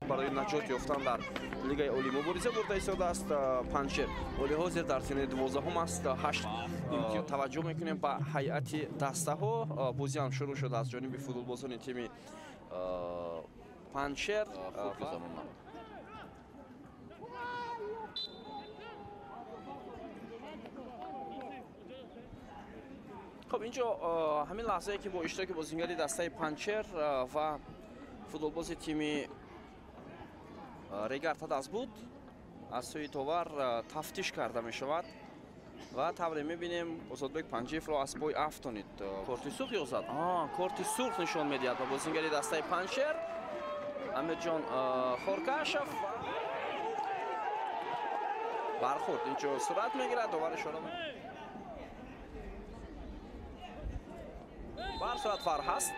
برای نجات یافتن در لیگ عالی مبارزه برده ایستاده پنچر. ولی حاضر در سن 12 است. 8 امتیاز. توجه میکنیم به هیئت دسته ها. بازی هم شروع شده از جانب فوتبالبازان تیم پنچر. خب اینجا همین لحظه که با اشتراک بازیگری دسته پنچر و فوتبالباز تیم ریگارد هداس بود از سوی تاور تفتیش کرده می شود و طبعا می بینیم ازادبک پنجیف رو از پای افتانید. کارت سرخ یا زد؟ کارت سرخ نشان میدهد به بازیگری دسته پنچر. امیرجان خورکاشف برخورد اینجا صورت میگیرد. داور اشاره بر صورت فار هست.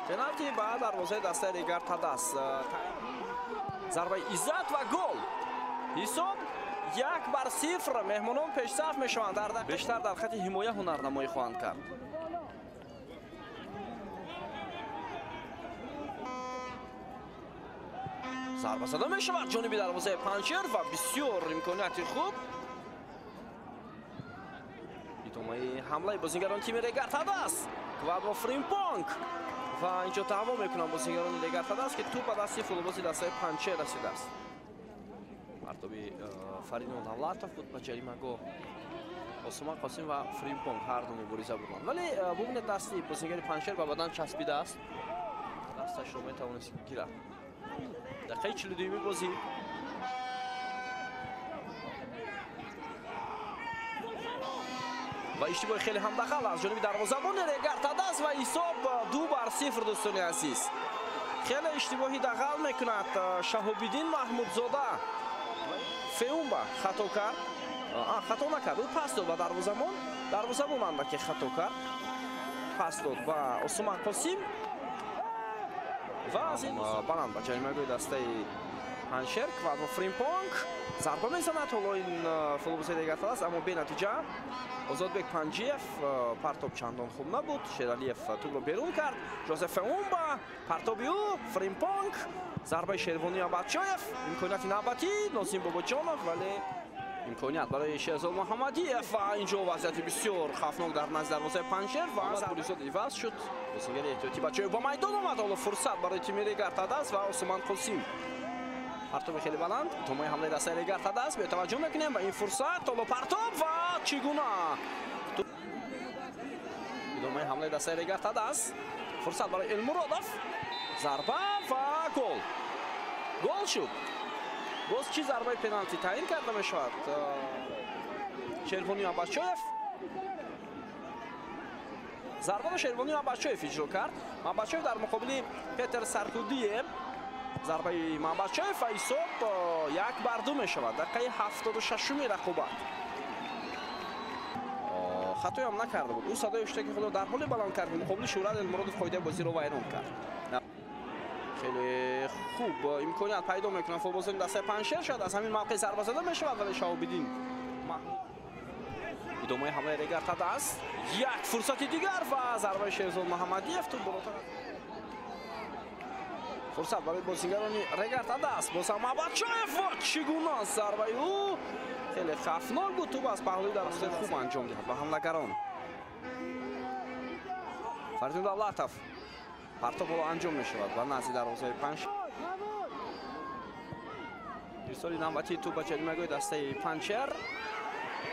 پنالتی بعد دروازه دسته ریگارد هداس. ضربه عزت و گل. حساب 1-0. مهمانان پیشرفت میشوند. بیشتر در خط حمایه هنرنمایی خواهند کرد. ضربه زده میشود جانب دروازه پنچر و بسیار امکانیت خوب. ادامه حمله بازیگران تیم ریگارد هداس. کوادرو فریمپونگ و اینجا تمام میکنم بازیگران ریگارد هداس که توپ به دست فوتبالباز دسته پنچر رسیده است. مرتبه فرینو دولتوف بود به جریمه‌گاه. عثمان قاسم و فریمپونگ هر دو مبارزه بودند ولی بوم دستی بازیگر پنچر به بدن چسبیده است. دستش رو میتوانست گیرد. دقیقه 42 بازی. و اشتباه خیلی هم دخل از جانب دروازه‌بان ریگارد هداس و حساب 2-0 دوستان عزیز. خیلی اشتباهی دخل میکند شهاب‌الدین محمودزاده. فیومبا خطا کرد. خطا نکرد. او پاس داد به دروازه‌بان که خطا کرد. پاس داد به عثمان قاسم و از این بلند به جریمه‌گاه دسته پنچر. کوادرو فریمپونگ ضربه میزند. حالا این فوتبالباز ریگارد هداس اما به نتیجه. ازادبک پنجیف پرتاب چندان خوب نبود. شیرالیف توپ رو بیرون کرد. جوزف فیومبا پرتاب او فریمپونگ ضربه شیروانی بچایف. امکانیت نوبتی نازیم باباجانов ولی امکانیت برای شهرزاد محمدیف و اینجا وضعیت بسیار خطرناک در نزد دروازه پنچر و پولیسات عوض شد. بازیگر احتیاطی بچایف با میدان آمد. حالا فرصت برای تیم ریگارد هداس و عثمان قاسم. پرتاب خیلی بلند. تومای حمله دسته ریگارد هداس. به توجه میکنیم به این فرصت. حالا پرتاب و چگونه ادامه حمله دسته ریگارد هداس. فرصت برای المرادف. ضربه و گل شد. باز چی ضربه پنالتی تعیین کرده میشود. شیروانی بچایف ضربه رو شیروانی بچایف اجرا کرد. بچایف در مقابل پتر سرکودی. ضربه بچایف و حساب 1-2 میشود. دقیقه 76 رقابت. خطایی هم نکرده بود. او صدای اشتراک خود در حال بلند کرد. مقابل شورای المرادف قاعده بازی رو ویران کرد. خیلی خوب امکانیت پیدا میکنن فوتبالبازان دسته پنچر. شد از همین موقع ضربه زده میشود ولی شهاب‌الدین ادامه حمله ریگارد هداس. یک فرصت دیگر و ضربه شهرزاد محمدیف تو بالاتر. فرصت برای بازیگران ریگارد هداس. باز هم بچایف چگونه ضربه او خیلی خطرناک بود. تو از پهلوی دروازه خوب انجام داد به حملهگران. فرینو دولتوف پرتاب رو انجام می شود و نزدیک دروازه پنچر. ارسال نوبتی توپ به جریمه‌گاه دسته پنچر.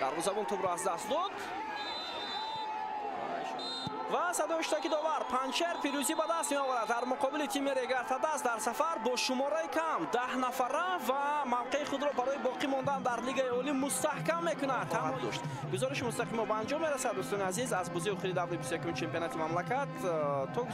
دروازه‌بان توپ را از دست داد و صدای اشتراک داور. پنچر پیروزی به دست می آورد در مقابل تیم ریگارد هداس در سفر با شماره کم 10 نفره و موقع خود را برای باقی ماندن در لیگ عالی مستحکم میکند. تمام داشت. گزارش مستقیم به انجام میرسد دوستان عزیز از بازی آخری دوره 21 چمپیونات مملکت.